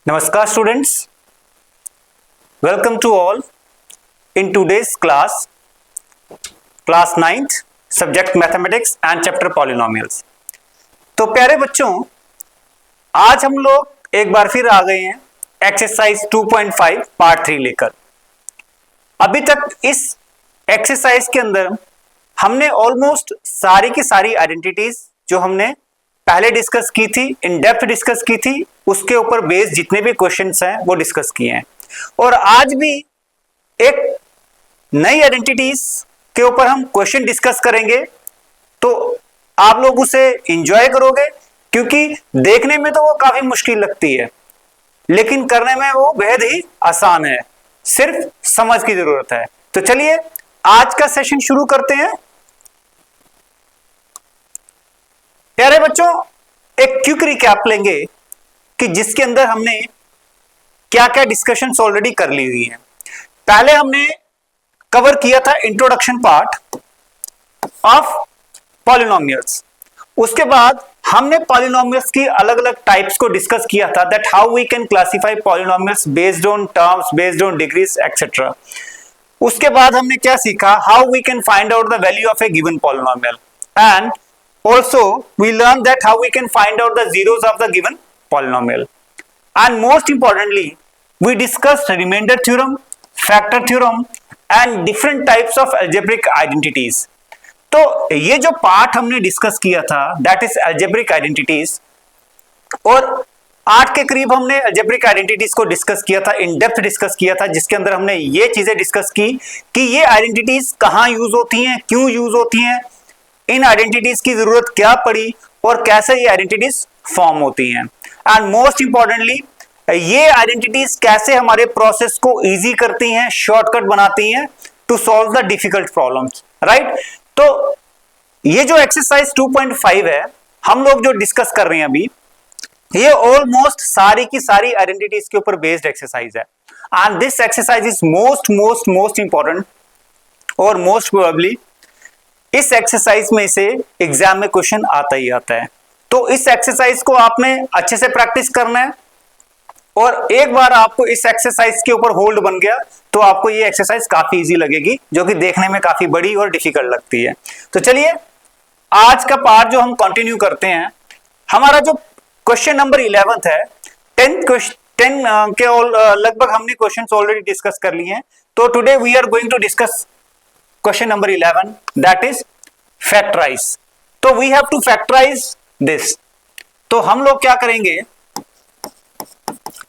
Namaskar students, welcome to all in today's class 9th, subject mathematics and chapter polynomials। तो प्यारे बच्चों, आज हम लोग एक बार फिर आ गए हैं एक्सरसाइज 2.5 पार्ट 3 लेकर। अभी तक इस एक्सरसाइज के अंदर हमने ऑलमोस्ट सारी की सारी आइडेंटिटीज जो हमने पहले डिस्कस की थी, इन डेप्थ डिस्कस की थी, उसके ऊपर बेस्ड जितने भी क्वेश्चंस हैं वो डिस्कस किए हैं। और आज भी एक नई आइडेंटिटीज के ऊपर हम क्वेश्चन डिस्कस करेंगे, तो आप लोग उसे एंजॉय करोगे क्योंकि देखने में तो वो काफी मुश्किल लगती है लेकिन करने में वो बेहद ही आसान है, सिर्फ समझ की जरूरत है। तो चलिए आज का सेशन शुरू करते हैं। प्यारे बच्चों, एक क्विक रिकैप लेंगे कि जिसके अंदर हमने क्या क्या डिस्कशंस ऑलरेडी कर ली हुई हैं। पहले हमने कवर किया था इंट्रोडक्शन पार्ट ऑफ पॉलिनोमियल्स। उसके बाद हमने पॉलिनोमियल्स की अलग अलग टाइप्स को डिस्कस किया था, that how we can classify polynomials based on terms, based on degrees etcetera. उसके बाद हमने क्या सीखा, how we can find out the value of a given polynomial, and also we learned that how we can find out the zeros of the given polynomial, and most importantly we discussed remainder theorem, factor theorem and different types of algebraic identities। तो ये जो part हमने discuss किया था that is algebraic identities, और 8 के करीब हमने algebraic identities को डिस्कस किया था, इन डेप्थ डिस्कस किया था, जिसके अंदर हमने ये चीजें डिस्कस की कि ये आइडेंटिटीज कहाँ यूज होती हैं, क्यों यूज होती हैं, इन आइडेंटिटीज की जरूरत क्या पड़ी और कैसे ये आइडेंटिटीज फॉर्म होती हैं, एंड मोस्ट इंपॉर्टेंटली ये आइडेंटिटीज कैसे हमारे प्रोसेस को इजी करती हैं, शॉर्टकट बनाती हैं to solve the difficult problems, right. तो ये जो एक्सरसाइज 2.5 है हम लोग जो डिस्कस कर रहे हैं अभी, ये ऑलमोस्ट सारी की सारी आइडेंटिटीज के ऊपर बेस्ड एक्सरसाइज है, and this exercise is most important, और मोस्ट प्रोबेबली इस एक्सरसाइज में से एग्जाम में क्वेश्चन आता ही आता है। तो इस एक्सरसाइज को आपने अच्छे से प्रैक्टिस करना है, और एक बार आपको इस एक्सरसाइज के ऊपर होल्ड बन गया तो आपको ये एक्सरसाइज काफी इजी लगेगी, जो कि देखने में काफी बड़ी और डिफिकल्ट लगती है। तो चलिए आज का पार्ट जो हम कंटिन्यू करते हैं, हमारा जो क्वेश्चन नंबर 11 है, 10 के लगभग हमने क्वेश्चंस ऑलरेडी डिस्कस कर लिए हैं। तो today we are going to discuss question number 11, that is factorize। तो we have to factorize this। तो हम लोग क्या करेंगे,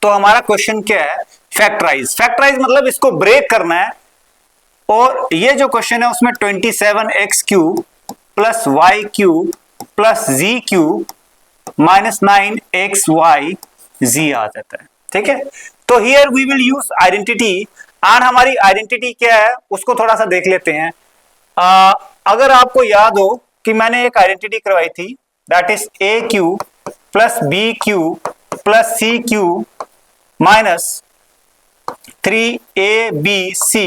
तो हमारा क्वेश्चन क्या है, फैक्टराइज मतलब इसको ब्रेक करना है, और ये जो क्वेश्चन है उसमें 27x cube plus Y cube plus जी क्यूब माइनस 9xy z आ जाता है, ठीक है। तो here we will use identity, and हमारी आइडेंटिटी क्या है उसको थोड़ा सा देख लेते हैं। अगर आपको याद हो कि मैंने एक आइडेंटिटी करवाई थी, that is a cube plus B cube plus C cube minus 3abc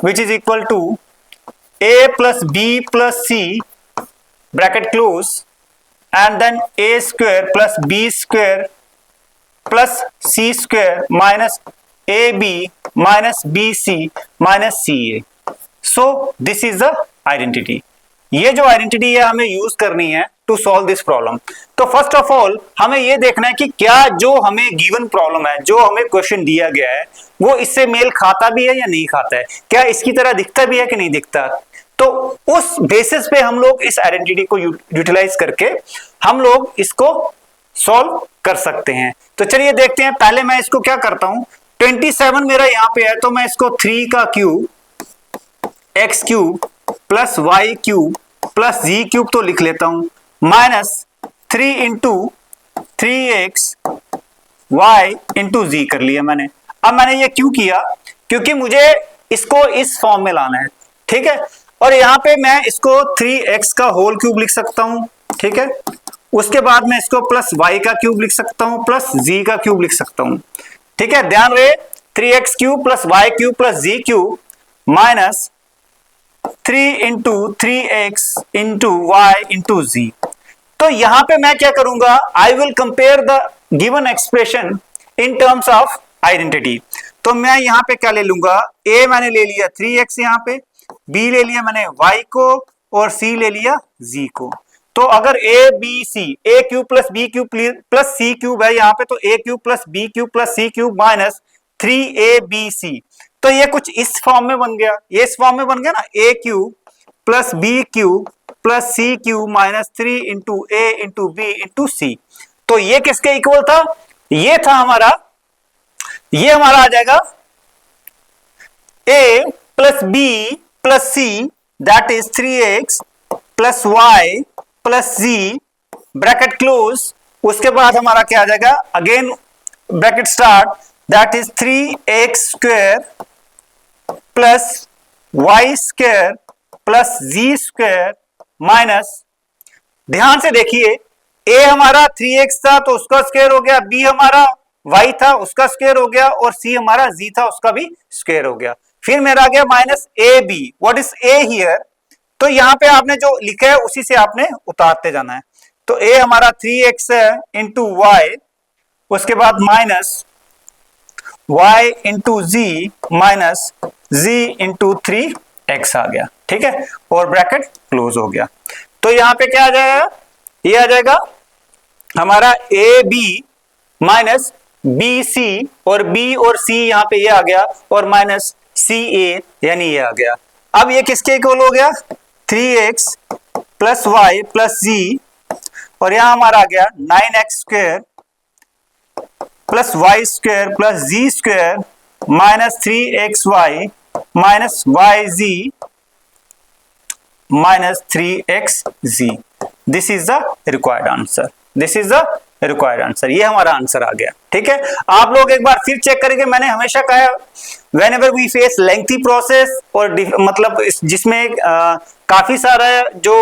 which is equal to a plus B plus c bracket close and then a square plus B square plus C square minus ab माइनस bc माइनस ca। So this is the identity. ये जो identity है हमें use करनी है to solve this problem. तो first of all हमें ये देखना है कि क्या जो हमें गिवन प्रॉब्लम है, जो हमें क्वेश्चन दिया गया है, वो इससे मेल खाता भी है या नहीं खाता है, क्या इसकी तरह दिखता भी है कि नहीं दिखता। तो उस बेसिस पे हम लोग इस आइडेंटिटी को यूटिलाइज करके हम लोग इसको सॉल्व कर सकते हैं। तो चलिए देखते हैं। पहले मैं इसको क्या करता हूं, 27 मेरा यहां पे है तो मैं इसको 3 का cube x cube plus Y cube plus जी क्यूब तो लिख लेता हूं, minus 3 into 3x y into Z कर लिया मैंने। अब मैंने ये क्यों किया, क्योंकि मुझे इसको इस फॉर्म में लाना है, ठीक है। और यहां पे मैं इसको 3x का होल क्यूब लिख सकता हूं, ठीक है। उसके बाद मैं इसको प्लस y का क्यूब लिख सकता हूं, प्लस z का क्यूब लिख सकता हूं, ठीक है। ध्यान रहे 3x cube plus y cube plus z cube minus 3 into 3x into y into z। तो यहां पे मैं क्या करूंगा, I will compare the given expression in terms of identity. तो मैं यहाँ पे क्या ले लूंगा, a मैंने ले लिया 3x यहाँ पे, b ले लिया मैंने y को, और c ले लिया z को। तो अगर a b c, a cube plus b cube plus c cube है यहाँ पे, तो a cube plus b cube plus c cube minus 3abc, तो ये कुछ इस फॉर्म में बन गया, ये इस फॉर्म में बन गया ना, a cube plus b cube plus c cube minus 3 into a into b into c। तो ये किसके इक्वल था, ये था हमारा, ये हमारा आ जाएगा a plus b plus c that is 3x plus y plus z bracket close. उसके बाद हमारा क्या आ जाएगा, again bracket start, that is 3x square plus y square plus z square minus, ध्यान से देखिए, a हमारा 3x था तो उसका स्क्वायर हो गया, b हमारा y था उसका स्क्वायर हो गया, और c हमारा z था उसका भी स्क्वायर हो गया। फिर मेरा आ गया minus ab, what is a here, तो यहां पे आपने जो लिखा है उसी से आपने उतारते जाना है। तो a हमारा 3x है इंटू y, उसके बाद minus y into z minus z into 3x आ गया, ठीक है, और ब्रैकेट क्लोज हो गया। तो यहां पे क्या आ जाएगा, ये आ जाएगा हमारा a B minus B c, और बी और सी यहाँ पे ये आ गया, और माइनस सी ए यानी ये आ गया। अब ये किसके इक्वल हो गया, 3x plus Y plus Z, और यहां हमारा आ गया 9x square plus Y square plus ji square minus 3xy minus Y ji minus 3xz। This is the required answer, this is the required answer, ये हमारा answer आ गया, ठीक है। आप लोग एक बार फिर चेक करेंगे, मैंने हमेशा कहा whenever we face lengthy process और मतलब जिसमें काफी सारा जो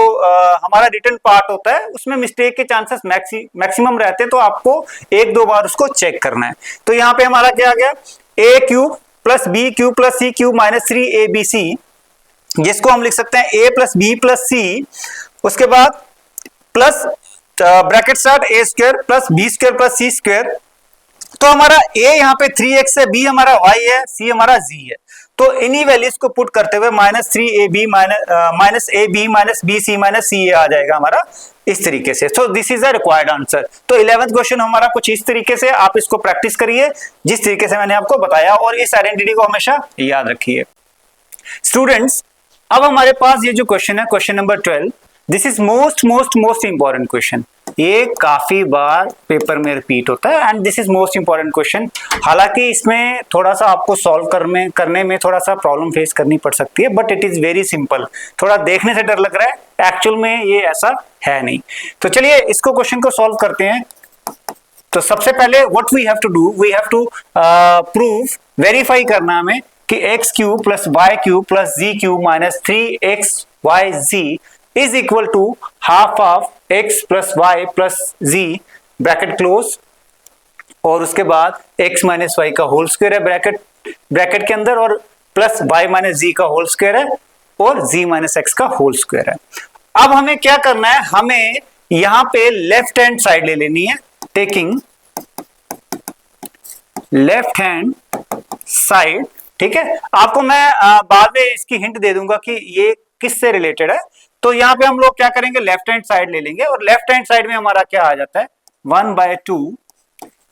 हमारा रिटर्न पार्ट होता है उसमें मिस्टेक के चांसेस मैक्सिमम रहते हैं, तो आपको एक दो बार उसको चेक करना है। तो यहाँ पे हमारा क्या आ गया, a cube plus B cube plus C cube minus 3abc, जिसको हम लिख सकते हैं a plus B plus c, उसके बाद plus bracket start a square plus B square plus C square. तो हमारा a यहाँ पे 3x है, b हमारा y है, c हमारा z है। तो इन्हीं वैल्यूज को पुट करते हुए माइनस 3ab माइनस ab माइनस bc माइनस ca आ जाएगा हमारा इस तरीके से। सो this is the required answer. तो 11th क्वेश्चन हमारा कुछ इस तरीके से, आप इसको प्रैक्टिस करिए जिस तरीके से मैंने आपको बताया, और इस आइडेंटिटी को हमेशा याद रखिए। स्टूडेंट्स, अब हमारे पास ये जो क्वेश्चन है, question number 12, this is most important question. ये काफी बार पेपर में रिपीट होता है and this is most important question. हालांकि इसमें थोड़ा सा आपको सॉल्व करने में थोड़ा सा प्रॉब्लम फेस करनी पड़ सकती है, but it is very simple. थोड़ा देखने से डर लग रहा है, एक्चुअल में ये ऐसा है नहीं। तो चलिए इसको क्वेश्चन को सॉल्व करते हैं। तो सबसे पहले what we have to do, we have to prove, verify करना हमें कि x cube plus Y cube plus ji cube minus 3xyz is equal to half of x plus Y plus ji bracket close, और उसके बाद x minus Y का whole square है bracket के अंदर, और प्लस y माइनस जी का whole square है, और z माइनस x का होल स्क्वायर है। अब हमें क्या करना है, हमें यहां पे लेफ्ट हैंड साइड ले लेनी है, टेकिंग लेफ्ट हैंड साइड, ठीक है। आपको मैं बाद में इसकी हिंट दे दूंगा कि ये किससे रिलेटेड है। तो यहाँ पे हम लोग क्या करेंगे, लेफ्ट हैंड साइड ले लेंगे, और लेफ्ट हैंड साइड में हमारा क्या आ जाता है, 1/2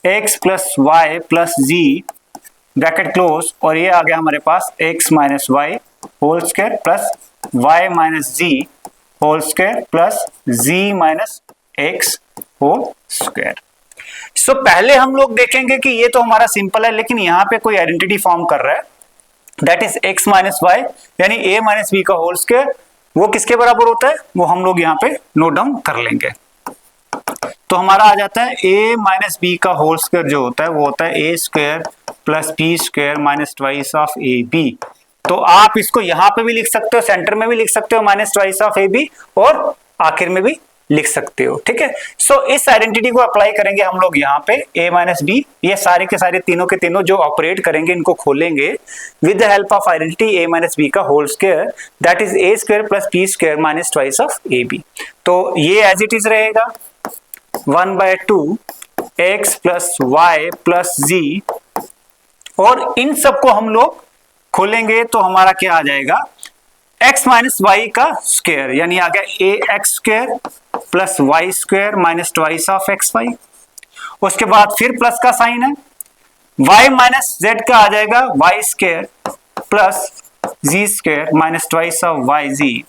x प्लस वाई प्लस जी ब्रैकेट क्लोज, और ये आ गया हमारे पास x minus Y whole square plus y minus Z whole square plus z minus x whole square. So पहले हम लोग देखेंगे कि ये तो हमारा सिंपल है, लेकिन यहाँ पे कोई आइडेंटिटी फॉर्म कर रहा है, that is x minus y यानी a माइनस बी का होल स्क्वायर। वो किसके बराबर होता है, वो हम लोग यहाँ पे नोट डाउन कर लेंगे। तो हमारा आ जाता है a माइनस बी का होल स्क्वायर जो होता है वो होता है a square plus B square minus twice of A B. तो आप इसको यहाँ पे भी लिख सकते हो, सेंटर में भी लिख सकते हो minus twice of A b, और आखिर में भी लिख सकते हो, ठीक है। सो इस आइडेंटिटी को अप्लाई करेंगे हम लोग यहाँ पे a माइनस बी, ये सारे के सारे तीनों के तीनों जो ऑपरेट करेंगे इनको खोलेंगे with the help of identity a minus B का whole square, that is a square plus B square minus twice of A B. तो ये एज इट इज रहेगा 1/2 x plus Y plus Z, और इन सबको हम लोग खोलेंगे तो हमारा क्या आ जाएगा, x माइनस वाई का स्क्वायर, यानी आ गया A X square plus Y square minus twice of X Y. उसके बाद फिर प्लस का साइन है, y माइनस जेड का आ जाएगा Y square plus ji square minus twice of Y Z.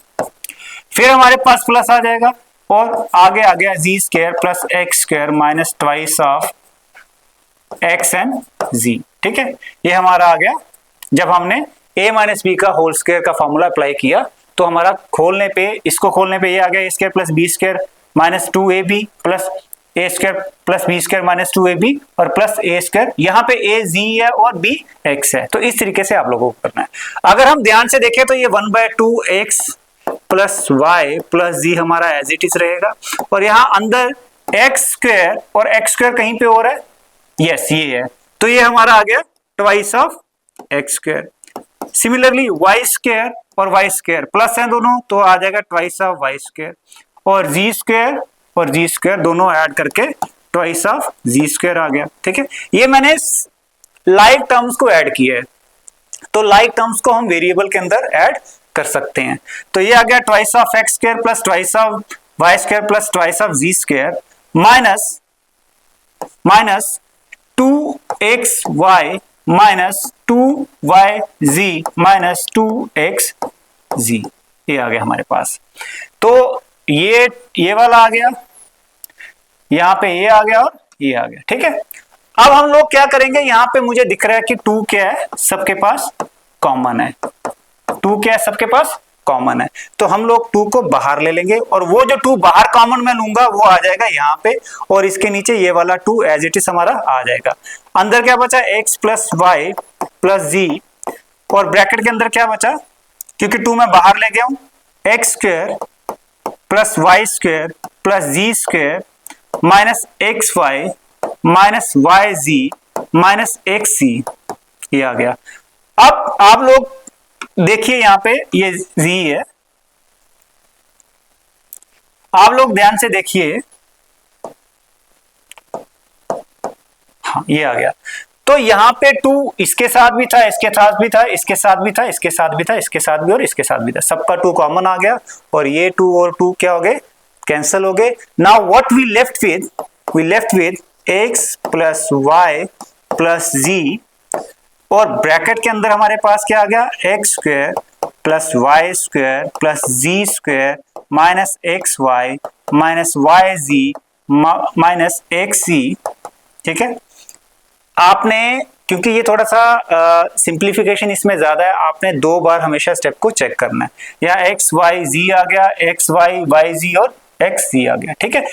फिर हमारे पास प्लस आ जाएगा और आगे आ गया Z square plus X square minus twice of X and Z. ठीक है, ये हमारा आ गया। जब हमने a माइनस बी का होल स्क्वायर का फॉर्मूला अप्लाई किया तो हमारा खोलने पे, इसको खोलने पे ये आ गया A square plus B square minus 2ab plus A square plus B square minus 2ab और प्लस ए स्क्वायर, यहाँ पे a z है और b x है। तो इस तरीके से आप लोगों को करना है। अगर हम ध्यान से देखें तो ये 1/2x प्लस वाई प्लस जी हमारा एज इट इज रहेगा, और यहाँ अंदर एक्स स्क्वायर और एक्स स्क्वायर कहीं पे और है, यस ये है, तो ये हमारा आ गया twice of x square. Similarly y square और वाई स्क्वायर प्लस है दोनों, तो आ जाएगा ट्वाइस ऑफ वाई स्क्वायर, और जी स्क्वायर और जी स्क्वायर दोनों ऐड करके ट्वाइस ऑफ जी स्क्वायर आ गया। ठीक है, ये मैंने लाइक टर्म्स को ऐड किया है, तो लाइक टर्म्स को हम वेरिएबल के अंदर ऐड कर सकते हैं। तो ये आ गया twice of x square plus twice of y square plus twice of z square minus 2xy minus 2yz minus 2xz, ये आ गया हमारे पास। तो ये वाला आ गया, यहाँ पे ये आ गया और ये आ गया। ठीक है, अब हम लोग क्या करेंगे, यहाँ पे मुझे दिख रहा है कि 2 क्या है, सबके पास कॉमन है। 2 क्या है, सबके पास कॉमन है, तो हम लोग 2 को बाहर ले लेंगे, और वो जो 2 बाहर कॉमन में लूंगा वो आ जाएगा यहाँ पे, और इसके नीचे ये वाला 2 एज इट इज हमारा आ जाएगा। अंदर क्या बचा, x plus Y plus Z, और ब्रैकेट के अंदर क्या बचा, क्योंकि 2 मैं बाहर ले गया हूं, X square plus Y square plus जी square minus X Y minus Y जी माइनस एक्स सी, ये आ गया। अब आप लोग देखिए यहाँ पे ये z है, आप लोग ध्यान से देखिए, हाँ ये आ गया। तो यहाँ पे 2 इसके साथ भी था, इसके साथ भी था, इसके साथ भी था, इसके साथ भी था, इसके साथ भी और इसके साथ भी था, सबका 2 कॉमन आ गया, और ये 2 और 2 क्या हो गए, कैंसिल हो गए। Now what we left with x plus Y plus Z, और ब्रैकेट के अंदर हमारे पास क्या आ गया, X square plus Y square plus जी square minus X Y minus Y जी माइनस एक्स सी। ठीक है, आपने, क्योंकि ये थोड़ा सा सिंप्लीफिकेशन इसमें ज्यादा है, आपने 2 बार हमेशा स्टेप को चेक करना है। यहाँ एक्स वाई जी आ गया, एक्स वाई वाई जी और एक्स जी आ गया। ठीक है,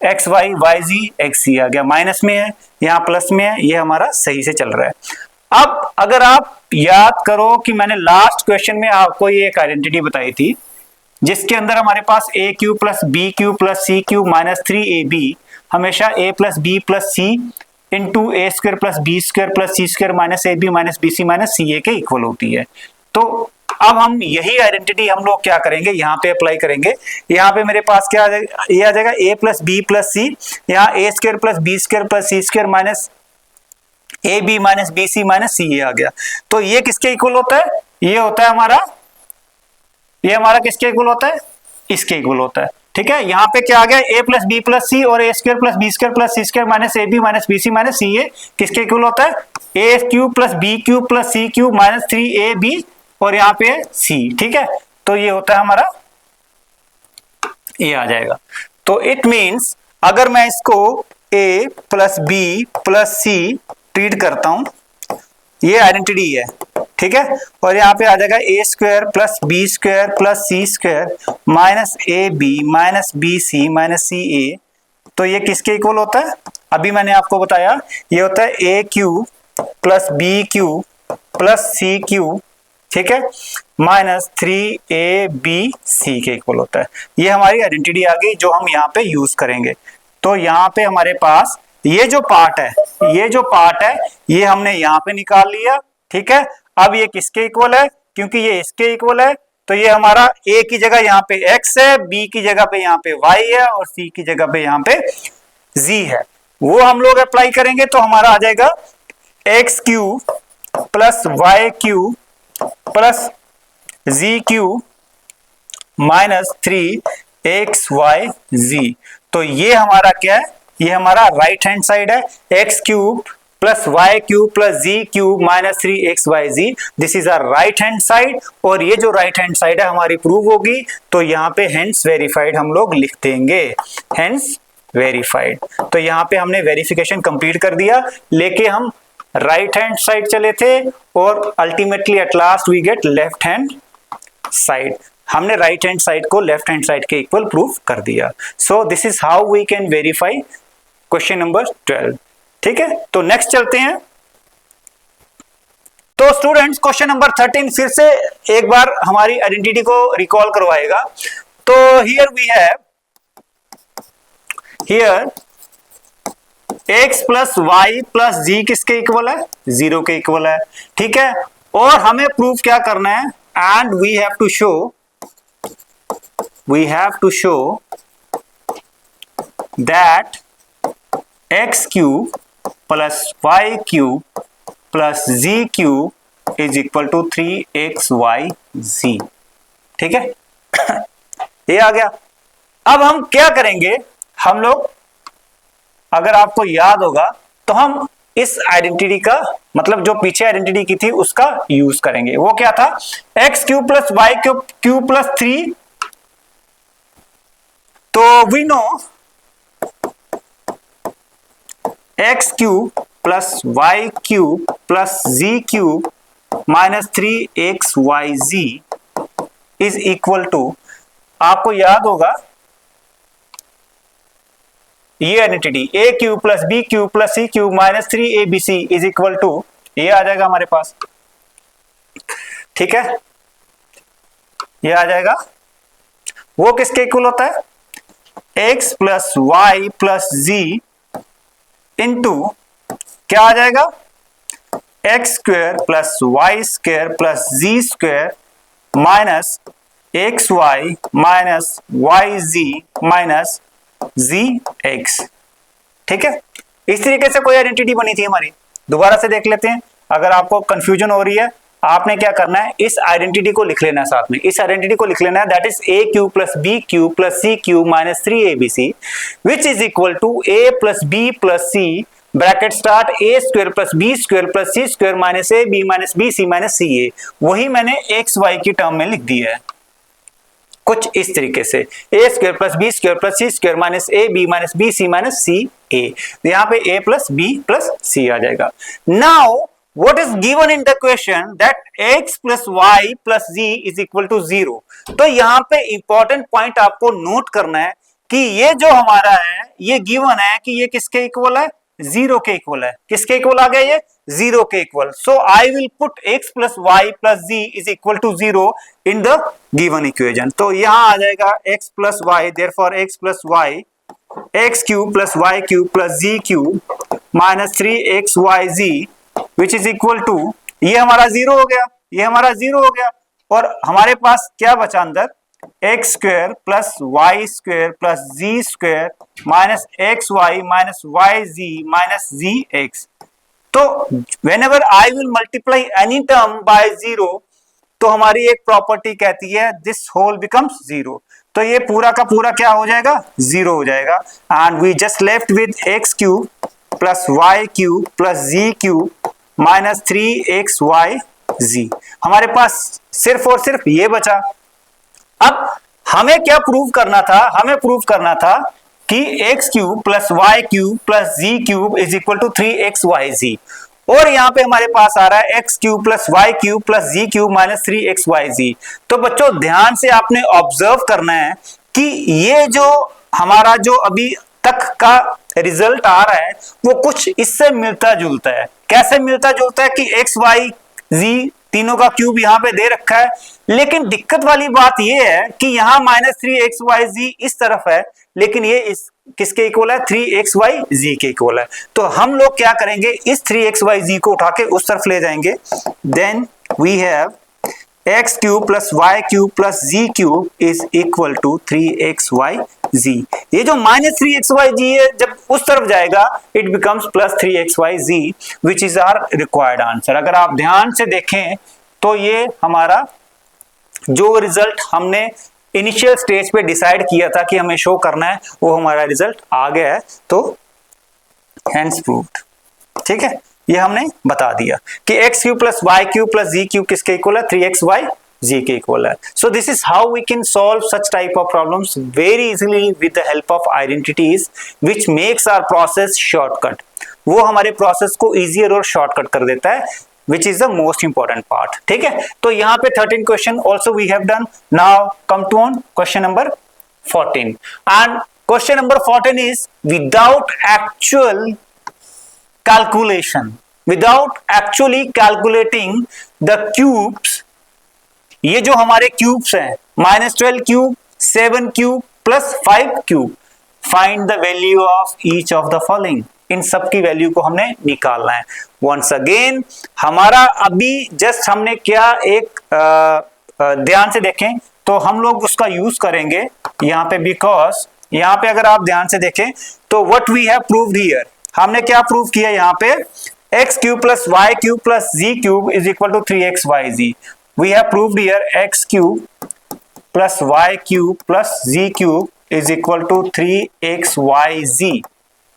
एक्स वाई वाई जी एक्स सी आ गया, माइनस में है, यहाँ प्लस में है, ये हमारा सही से चल रहा है। अब अगर आप याद करो कि मैंने लास्ट क्वेश्चन में आपको ये एक आइडेंटिटी बताई थी, जिसके अंदर हमारे पास A cube plus B cube plus C cube minus 3ab हमेशा a plus B plus C into A square plus B square plus C square minus A B minus B C minus C A के equal होती है। तो अब हम यही identity हम लोग क्या करेंगे, यहाँ पे अप्लाई करेंगे। यहाँ पे मेरे पास क्या आ जाएगा, ये आ जाएगा a plus B plus C, यहाँ A square plus B square plus C square minus A B minus B C minus C A आ गया। तो ये किसके इक्वल होता है, ये होता है हमारा, ये हमारा किसके इक्वल होता है, इसके इक्वल होता है। ठीक है, यहाँ पे क्या आ गया, a plus B plus C और A square plus B square plus C square minus A B minus B C minus C A किसके इक्वल होता है, A cube plus B cube plus C cube minus 3ab और यहाँ पे c। ठीक है, तो ये होता है हमारा, ये आ जाएगा। तो इट मीन्स अगर मैं इसको a plus B plus c treat करता हूं, ये आइडेंटिटी है। ठीक है, और यहाँ पे आ जाएगा A square plus B square plus C square minus A B minus B C minus C A. तो ये किसके इक्वल होता है, अभी मैंने आपको बताया, ये होता है A cube plus B cube plus C cube, ठीक है, माइनस 3ab के इक्वल होता है। ये हमारी आइडेंटिटी आ गई जो हम यहाँ पे यूज करेंगे। तो यहाँ पे हमारे पास ये जो पार्ट है ये हमने यहाँ पे निकाल लिया। ठीक है, अब ये किसके इक्वल है, क्योंकि ये इसके इक्वल है, तो ये हमारा a की जगह यहाँ पे x है, b की जगह पे यहाँ पे y है और c की जगह पे यहाँ पे z है। वो हम लोग अप्लाई करेंगे तो हमारा आ जाएगा X cube plus Y cube plus जी क्यूब माइनस 3xyz। तो ये हमारा क्या है, ये हमारा राइट हैंड साइड है, X cube plus Y cube plus ji cube minus 3xyz। This is a right hand side, और ये जो राइट हैंड साइड है हमारी प्रूव होगी, तो यहाँ पे हेंस वेरीफाइड हम लोग लिख देंगे, हेंस वेरीफाइड। तो यहाँ पे हमने वेरिफिकेशन कंप्लीट कर दिया, लेके हम राइट हैंड साइड चले थे और ultimately at last we get left hand side. हमने राइट हैंड साइड को लेफ्ट हैंड साइड के इक्वल प्रूफ कर दिया। So this is how we can verify question number 12। ठीक है, तो नेक्स्ट चलते हैं। तो स्टूडेंट्स क्वेश्चन नंबर 13 फिर से एक बार हमारी आइडेंटिटी को रिकॉल करवाएगा। तो here we have here x plus Y plus Z किसके इक्वल है, 0 के इक्वल है। ठीक है, और हमें प्रूफ क्या करना है, and we have to show that x cube plus Y cube plus ji cube is equal to 3xyz। ठीक है ये आ गया। अब हम क्या करेंगे, हम लोग अगर आपको याद होगा तो हम इस आइडेंटिटी का मतलब जो पीछे आइडेंटिटी की थी उसका यूज करेंगे। वो क्या था, x cube plus Y cube plus 3। तो we know x cube plus Y cube plus ji cube minus 3xyz is equal to, आपको याद होगा ये identity a cube plus B cube plus C cube minus 3abc is equal to, ये आ जाएगा हमारे पास। ठीक है, ये आ जाएगा। वो किसके इक्वल होता है, x plus Y plus Z into क्या आ जाएगा, X square plus Y square plus जी square minus X Y minus Y जी माइनस gx। ठीक है, इस तरीके से कोई आइडेंटिटी बनी थी हमारी। दोबारा से देख लेते हैं, अगर आपको कंफ्यूजन हो रही है आपने क्या करना है, इस आइडेंटिटी को लिख लेना है साथ में, इस आइडेंटिटी को लिख लेना है, that is a cube plus b cube plus c cube minus 3abc which is equal to a plus b plus c bracket start a square plus b square plus c square minus a b minus b c minus ca। वही मैंने x y की term में लिख दिया है कुछ इस तरीके से, A square plus B square plus C square minus A B minus B C minus C A. यहाँ पे A plus B plus C आ जाएगा। Now what is given in the question that X plus Y plus ji is equal to 0। तो यहाँ पे important point आपको note करना है कि ये जो हमारा है ये गिवन है कि ये किसके इक्वल है, 0 के इक्वल है। किसके इक्वल आ गया, ये 0 के इक्वल। So I will put x plus Y plus ji is equal to 0 in the given equation. तो यहां आ जाएगा x plus y, therefore x plus y x cube plus Y cube plus ji cube minus 3xyz which is equal to, ये हमारा 0 हो गया, ये हमारा 0 हो गया, और हमारे पास क्या बचा अंदर, X square plus Y square plus जी square minus X Y minus Y जी माइनस जी एक्स। तो whenever I will multiply any term by 0, तो हमारी एक प्रॉपर्टी कहती है this whole becomes 0। तो ये पूरा का पूरा क्या हो जाएगा, 0 हो जाएगा। and we just left with x cube plus y cube plus z cube minus 3xyz। हमारे पास सिर्फ और सिर्फ ये बचा। अब हमें क्या प्रूव करना था, हमें प्रूव करना था कि X cube plus Y cube plus ji cube is equal to 3xyz, और यहां पे हमारे पास आ रहा है X cube plus Y cube plus जी क्यूब माइनस 3xyz। तो बच्चों ध्यान से आपने ऑब्जर्व करना है कि ये जो हमारा जो अभी तक का रिजल्ट आ रहा है वो कुछ इससे मिलता जुलता है। कैसे मिलता जुलता है कि एक्स वाई जी तीनों का क्यूब यहाँ पे दे रखा है, लेकिन दिक्कत वाली बात ये है कि यहाँ माइनस 3xyz इस तरफ है, लेकिन ये इस किसके इक्वल है, 3xyz के इक्वल है। तो हम लोग क्या करेंगे, इस 3xyz को उठा के उस तरफ ले जाएंगे। Then we have x cube plus Y cube plus ji cube is equal to 3xyz। ये जो -3xyz है जब उस तरफ जाएगा it becomes plus 3xyz which is our required answer. अगर आप ध्यान से देखें तो ये हमारा जो रिजल्ट हमने इनिशियल स्टेज पे डिसाइड किया था कि हमें शो करना है वो हमारा रिजल्ट आ गया है, तो हेंस प्रूव्ड। ठीक है, ये हमने बता दिया कि X cube plus Y cube plus जी क्यूब किसके इक्वल है, 3xyz के इक्वल है। So this is how we can solve such type of problems very easily with the help of identities which makes our process shortcut. वो हमारे process को easier और shortcut कर देता है, which is the most important part। ठीक है, तो यहाँ पे 13 question also we have done। Now come to on question number 14 and question number 14 is without actually calculating the cubes। ये जो हमारे क्यूब्स हैं -12 cube, 7 cube plus 5 cube, find the value of each of the following. इन सब की value को हमने निकालना है। वंस अगेन हमारा अभी जस्ट हमने क्या एक ध्यान से देखें तो हम लोग उसका यूज करेंगे यहाँ पे, बिकॉज यहाँ पे अगर आप ध्यान से देखें तो what we have proved here, हमने क्या प्रूव किया यहाँ पे, x cube plus Y cube plus ji cube is equal to 3xyz। We have proved here x cube plus Y cube plus ji cube is equal to 3xyz।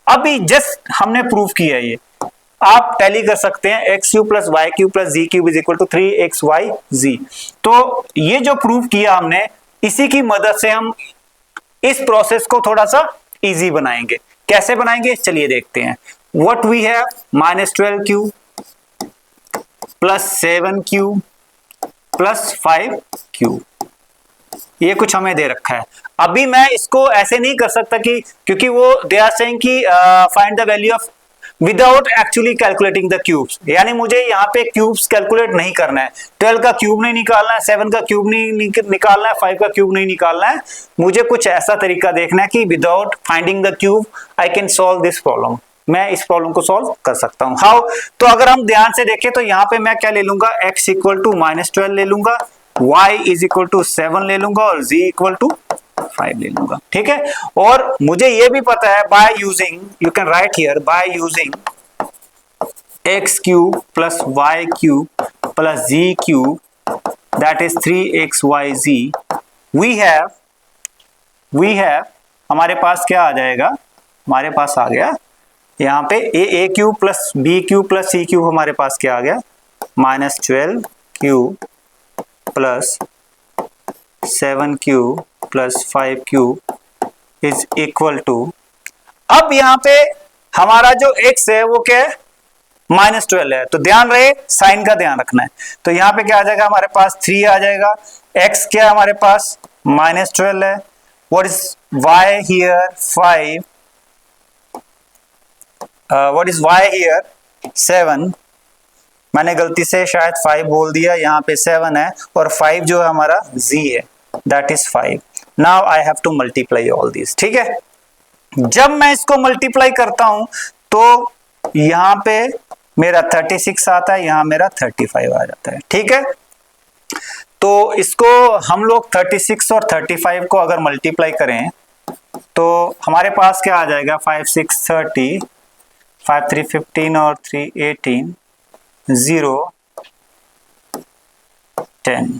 अभी just हमने prove किया, ये आप tally कर सकते हैं, x cube plus Y cube plus ji cube is equal to 3xyz। तो ये जो प्रूव किया हमने, इसी की मदद से हम इस प्रोसेस को थोड़ा सा इजी बनाएंगे। कैसे बनाएंगे चलिए देखते हैं। What we have, -12 cube plus 7 cube plus 5 cube, ये कुछ हमें दे रखा है। अभी मैं इसको ऐसे नहीं कर सकता कि, क्योंकि वो दे आर सेइंग कि find the value of without actually calculating the cubes, यानी मुझे यहाँ पे क्यूब्स कैलकुलेट नहीं करना है। 12 का क्यूब नहीं निकालना है, 7 का क्यूब नहीं निकालना है, 5 का क्यूब नहीं निकालना है। मुझे कुछ ऐसा तरीका देखना है कि without finding the cube I can solve this problem, मैं इस प्रॉब्लम को सॉल्व कर सकता हूँ। हाउ, तो अगर हम ध्यान से देखें तो यहाँ पे मैं क्या ले लूंगा, x इक्वल टू -12 ले लूंगा, y इज इक्वल टू 7 ले लूंगा और z इक्वल टू 5 ले लूंगा। ठीक है, और मुझे ये भी पता है by using, you can write here, by using x cube plus y cube plus z cube that is 3xyz, we have हमारे पास क्या आ जाएगा, हमारे पास आ गया यहाँ पे a cube plus b cube plus c cube, हमारे पास क्या आ गया, -12 cube plus 7 cube plus 5 cube is equal to, अब यहाँ पे हमारा जो x है वो क्या है, -12 है, तो ध्यान रहे साइन का ध्यान रखना है। तो यहाँ पे क्या आ जाएगा, हमारे पास 3 आ जाएगा, x क्या है हमारे पास -12 है, what is y here 5, what is y here 7, मैंने गलती से शायद 5 बोल दिया, यहाँ पे 7 है और 5 जो है हमारा z है, that is 5। Now I have to multiply all this. ठीक है, जब मैं इसको मल्टीप्लाई करता हूं तो यहाँ पे मेरा 36 आता है, यहाँ मेरा 35 आ जाता है। ठीक है, तो इसको हम लोग 36 और 35 को अगर मल्टीप्लाई करें तो हमारे पास क्या आ जाएगा, 5 6 30, 5 3 15 और 3 18, 0 10।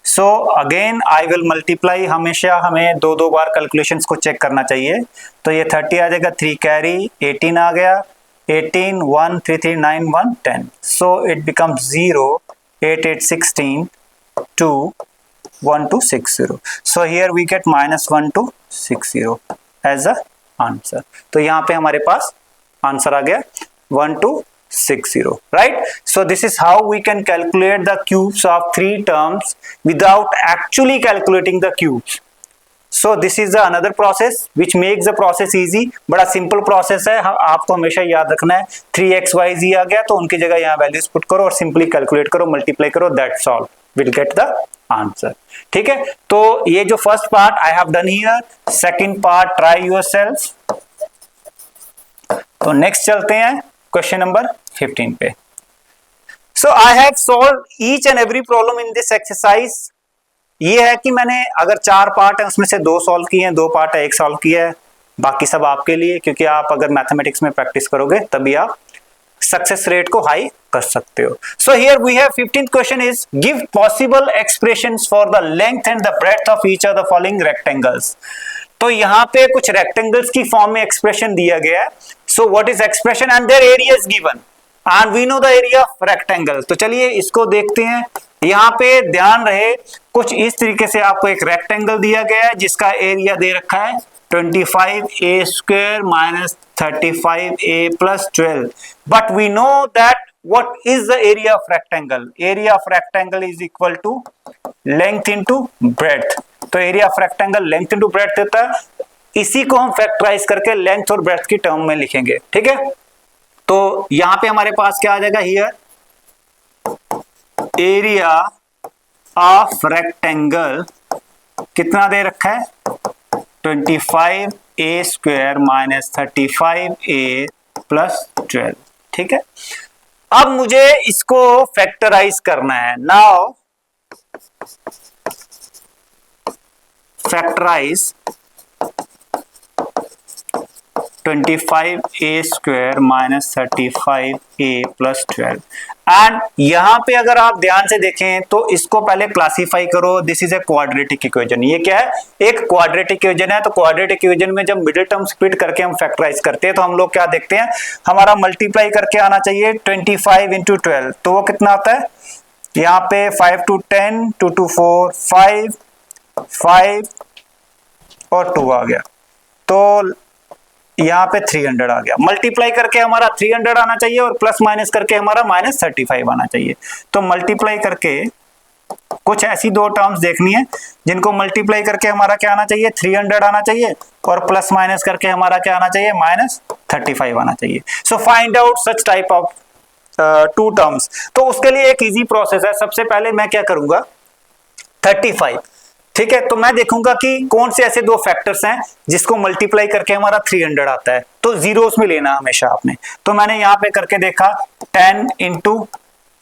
So again I will multiply, हमेशा हमें दो बार कैलकुलेशंस को चेक करना चाहिए। तो ये 30 आ जाएगा, 3 कैरी 18 आ गया, 18 1 3 3 9 1 10, so it becomes 0 8 8 16 2 1 2 6 0। So here we get -1 2 6 0 as a answer. तो यहाँ पे हमारे पास आंसर आ गया 1 2 6 0, right? So this is how we can calculate the cubes of 3 terms without actually calculating the cubes. So this is the another process which makes the process easy। बड़ा simple process है, आपको हमेशा याद रखना है 3xyz आ गया तो उनकी जगह यहाँ वैल्यूज पुट करो और सिंपली कैलकुलेट करो, मल्टीप्लाई करो, that's all, will get the answer. ठीक है, तो ये जो first part I have done here, second part try yourself. तो नेक्स्ट चलते हैं क्वेश्चन नंबर 15 पे। So I have solve each and every problem in this exercise. ये है कि मैंने अगर 4 पार्ट है उसमें से 2 सॉल्व किए हैं, 2 पार्ट है 1 सॉल्व किया है, बाकी सब आपके लिए, क्योंकि आप अगर मैथमेटिक्स में प्रैक्टिस करोगे तभी आप सक्सेस रेट को हाई कर सकते हो। So here we have 15th question is give possible expressions for the length and the breadth of each of the following rectangles. तो यहाँ पे कुछ रेक्टेंगल्स की फॉर्म में एक्सप्रेशन दिया गया है। So what is expression and their area is given and we know the area of rectangle. तो चलिए इसको देखते हैं। यहाँ पे ध्यान रहे कुछ इस तरीके से आपको एक रेक्टेंगल दिया गया है जिसका एरिया दे रखा है 25a square minus 35a plus 12, but we know that what is the area of rectangle? Area of rectangle is equal to length into breadth। तो area of rectangle length into breadth देता है, इसी को हम factorise करके length और breadth की term में लिखेंगे, ठीक है। तो यहां पे हमारे पास क्या आ जाएगा, हियर एरिया ऑफ रेक्टेंगल कितना दे रखा है 25a square minus 35a plus 12, ठीक है। अब मुझे इसको फैक्टराइज करना है। Now factorise 25a square minus 35a plus 12 and यहां पे अगर आप ध्यान से देखें तो इसको पहले क्लासिफाई करो। This is a quadratic equation. ये क्या है, एक क्वाड्रेटिक इक्वेशन है। तो क्वाड्रेटिक इक्वेशन में जब मिडिल टर्म स्प्लिट करके हम फैक्टराइज करते हैं तो हम लोग क्या देखते हैं, हमारा मल्टीप्लाई करके आना चाहिए 25 इंटू 12। तो वो कितना आता है, यहाँ पे 5 to 10 2 to 4 5 5 और 2 आ गया, तो यहाँ पे 300 आ गया। मल्टीप्लाई करके हमारा 300 आना चाहिए और प्लस माइनस करके हमारा माइनस 35 आना चाहिए। तो मल्टीप्लाई करके कुछ ऐसी 2 टर्म्स देखनी है जिनको मल्टीप्लाई करके हमारा क्या आना चाहिए 300 आना चाहिए और प्लस माइनस करके हमारा क्या आना चाहिए माइनस 35 आना चाहिए। So find out such type of 2 terms. तो उसके लिए एक इजी प्रोसेस है। सबसे पहले मैं क्या करूंगा 35, ठीक है। तो मैं देखूंगा कि कौन से ऐसे 2 फैक्टर्स हैं जिसको मल्टीप्लाई करके हमारा 300 आता है। तो जीरोस में लेना हमेशा आपने। तो मैंने यहां पे करके देखा 10 इंटू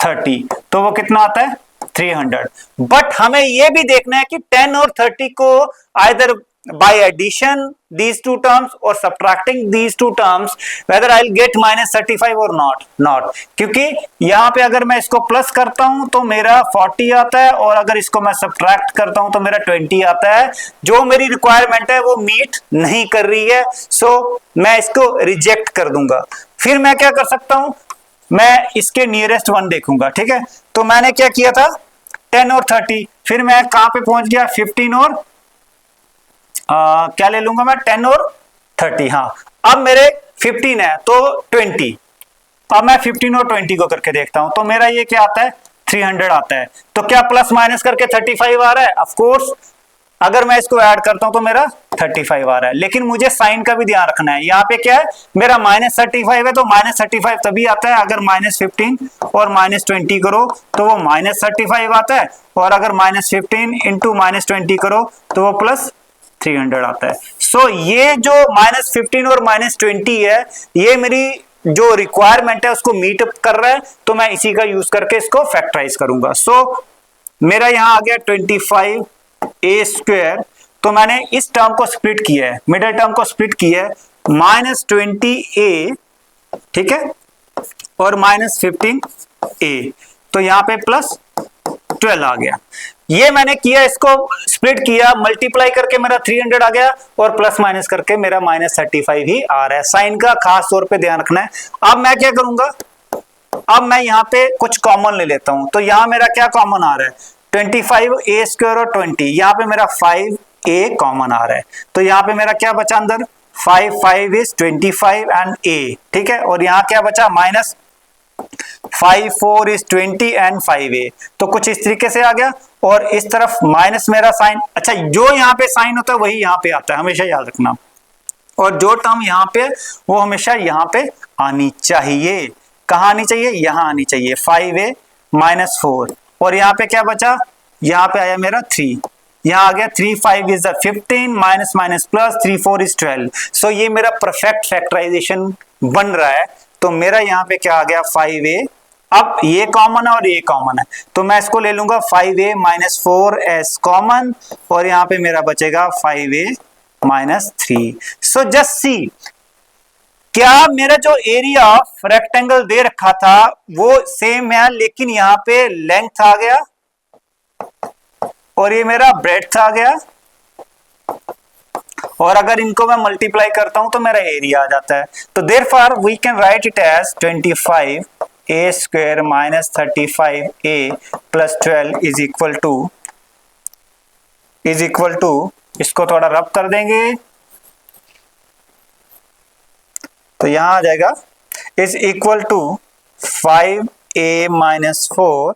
30, तो वो कितना आता है 300। बट हमें ये भी देखना है कि 10 और 30 को either by addition these 2 terms or subtracting these 2 terms whether I'll get minus 35 or not, क्योंकि यहां पे अगर मैं इसको प्लस करता हूं तो मेरा 40 आता है और अगर इसको मैं सब्ट्रैक्ट करता हूं तो मेरा 20 आता है। जो मेरी रिक्वायरमेंट है वो मीट नहीं कर रही है, सो मैं इसको रिजेक्ट कर दूंगा। फिर मैं क्या कर सकता हूं, मैं इसके नियरेस्ट वन देखूंगा, ठीक है। तो मैंने क्या किया था 10 और 30, फिर मैं कहां पे पहुंच गया 15 और क्या ले लूंगा मैं 10 और 30। हाँ, अब मेरे 15 है तो 20। अब मैं 15 और 20 को करके देखता हूं तो मेरा ये क्या आता है 300 आता है। तो क्या प्लस माइनस करके 35 आ रहा है, ऑफ कोर्स। अगर मैं इसको ऐड करता हूं तो मेरा 35 आ रहा है। लेकिन मुझे साइन का भी ध्यान रखना है। यहाँ पे क्या है मेरा माइनस 35 है, तो माइनस 35 तभी आता है अगर माइनस 15 और माइनस 20 करो तो वो माइनस 35 आता है, और अगर माइनस 15 इंटू माइनस 20 करो तो वो प्लस 300 आता है। सो ये जो माइनस 15 और माइनस 20 है ये मेरी जो रिक्वायरमेंट है उसको मीट अप कर रहा है, तो मैं इसी का यूज करके इसको फैक्टराइज करूंगा। सो मेरा यहां आ गया 25a स्क्वायर। तो मैंने इस टर्म को स्प्लिट किया है, मिडिल टर्म को स्प्लिट किया है, माइनस 20a, ठीक है, और माइनस 15a। तो यहां पे प्लस 12 आ गया। ये मैंने किया, इसको स्प्लिट किया, मल्टीप्लाई करके मेरा 300 आ गया और प्लस माइनस करके मेरा माइनस 35 ही आ रहा है। साइन का खास तौर पे ध्यान रखना है। अब मैं क्या करूंगा, अब मैं यहाँ पे कुछ कॉमन ले लेता हूं। तो यहां मेरा क्या कॉमन आ रहा है 25a स्क्वायर और 20, यहाँ पे मेरा 5a कॉमन आ रहा है। तो यहाँ पे मेरा क्या बचा अंदर 5 इज 25 एंड a, ठीक है। और यहाँ क्या बचा माइनस 5 4 इज 20 एंड 5a। तो कुछ इस तरीके से आ गया। और इस तरफ माइनस मेरा साइन, अच्छा जो यहाँ पे साइन होता है वही यहाँ पे आता है, हमेशा याद रखना। और जो टर्म यहाँ पे वो हमेशा यहाँ पे आनी चाहिए। कहाँ आनी चाहिए, यहाँ आनी चाहिए। 5a माइनस 4, और यहाँ पे क्या बचा, यहाँ पे आया मेरा 3, यहाँ आ गया 3 5 is 15 minus minus plus 3 4 is 12। सो ये मेरा परफेक्ट फैक्टराइजेशन बन रहा है। तो मेरा यहाँ पे क्या आ गया 5a अब ये कॉमन है और ये कॉमन है, तो मैं इसको ले लूंगा 5a माइनस 4s कॉमन, और यहां पे मेरा बचेगा 5a minus 3। So just see, क्या मेरा जो एरिया ऑफ रेक्टेंगल दे रखा था वो सेम है, लेकिन यहां पे लेंथ आ गया और ये मेरा ब्रेड्थ आ गया, और अगर इनको मैं मल्टीप्लाई करता हूं तो मेरा एरिया आ जाता है। तो therefore we can write it as 25a square minus 35a plus 12 is equal to इसको थोड़ा रब कर देंगे तो यहां आ जाएगा is equal to 5a minus 4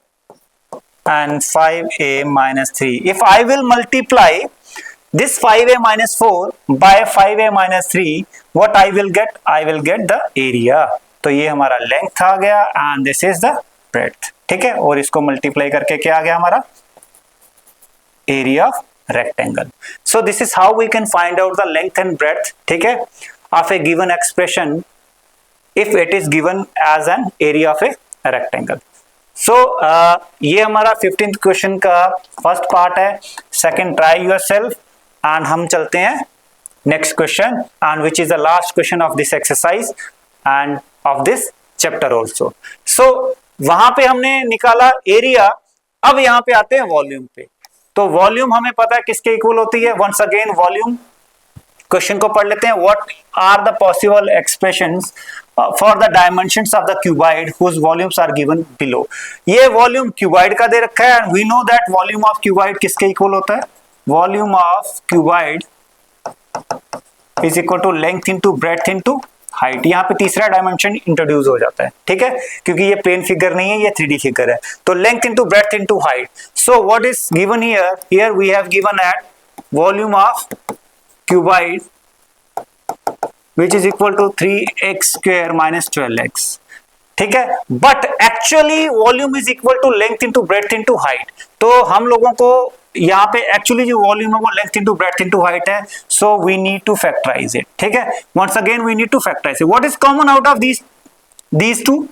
and 5a minus 3. If I will multiply this 5a minus 4 by 5a minus 3, what I will get? I will get the area. तो ये हमारा लेंथ आ गया and this is the breadth. ठीक है, और इसको multiply करके क्या आ गया हमारा area of rectangle. So this is how we can find out the length and breadth, ठीक है, of a given expression if it is given as an area of a rectangle. सो ये हमारा 15th क्वेश्चन का first part है. Second try yourself, and हम चलते हैं next question, and which is the last question of this exercise end of this chapter also. So वहां पे हमने निकाला एरिया. अब यहाँ पे आते हैं वॉल्यूम पे. तो वॉल्यूम हमें पता है किसके इक्वल होती है. वंस अगेन वॉल्यूम क्वेश्चन को पढ़ लेते हैं. What are the possible expressions for the dimensions of the cuboid whose volumes are given below. ये वॉल्यूम क्यूबॉइड का दे रखा है, and we know that volume of cuboid किसके इक्वल होता है. Volume of cuboid is equal to length into breadth into height. यहाँ पे तीसरा डायमेंशन इंट्रोड्यूस हो जाता है, ठीक है, क्योंकि ये प्लेन फिगर नहीं है, ये 3D फिगर है. तो length into breadth into height. So what is given here? Here we have given at volume of cuboid which is equal to 3x square minus 12x. ठीक है, but actually volume is equal to length into breadth into height. तो हम लोगों को यहाँ पे actually जो volume है वो length into breadth into height है. So we need to factorise it. ठीक है, once again we need to factorise it. What is common out of these two?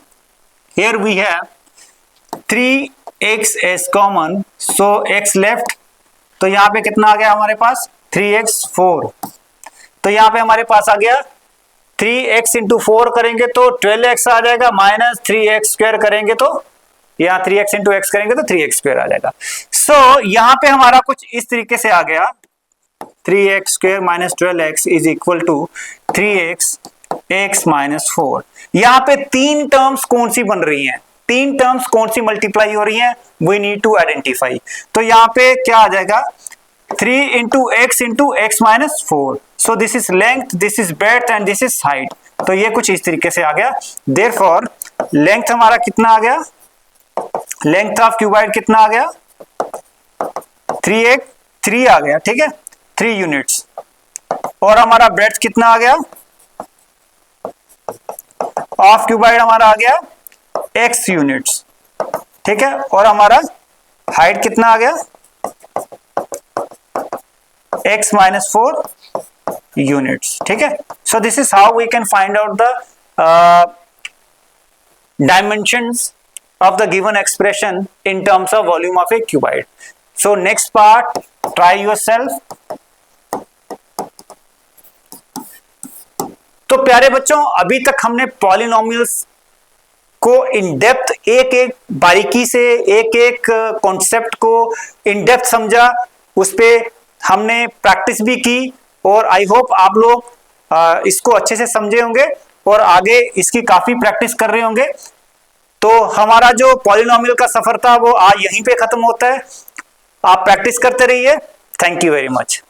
Here we have 3x is common, so x left. तो यहाँ पे कितना आ गया हमारे पास 3x 4. तो यहाँ पे हमारे पास आ गया 3x इंटू 4 करेंगे तो 12x आ जाएगा, माइनस 3x स्क्वायर करेंगे तो यहाँ 3x इंटू x करेंगे तो 3x स्क्वायर आ जाएगा. सो यहाँ पे हमारा कुछ इस तरीके से आ गया 3x square minus 12x is equal to 3x x minus 4. यहाँ पे तीन टर्म्स कौन सी बन रही हैं, तीन टर्म्स कौन सी मल्टीप्लाई हो रही हैं, वी नीड टू आइडेंटिफाई. तो यहाँ पे क्या आ जाएगा 3 into x into x minus 4. So this is length, this is breadth and this is height. तो ये कुछ इस तरीके से आ गया. Therefore length हमारा कितना आ गया, length of cuboid कितना आ गया 3 आ गया. ठीक है, 3 यूनिट्स. और हमारा breadth कितना आ गया ऑफ क्यूबॉइड हमारा आ गया x यूनिट्स. ठीक है, और हमारा हाइट कितना आ गया x minus 4 units. ठीक है, so this is how we can find out the dimensions of the given expression in terms of volume of a cuboid. So next part, try yourself. तो प्यारे बच्चों, अभी तक हमने पॉलिनोमियल्स को इन डेप्थ एक एक बारीकी से एक एक कॉन्सेप्ट को इन डेप्थ समझा, उस पे हमने प्रैक्टिस भी की, और आई होप आप लोग इसको अच्छे से समझे होंगे और आगे इसकी काफी प्रैक्टिस कर रहे होंगे. तो हमारा जो पॉलिनोमियल का सफर था वो आज यहीं पे खत्म होता है. आप प्रैक्टिस करते रहिए. Thank you very much.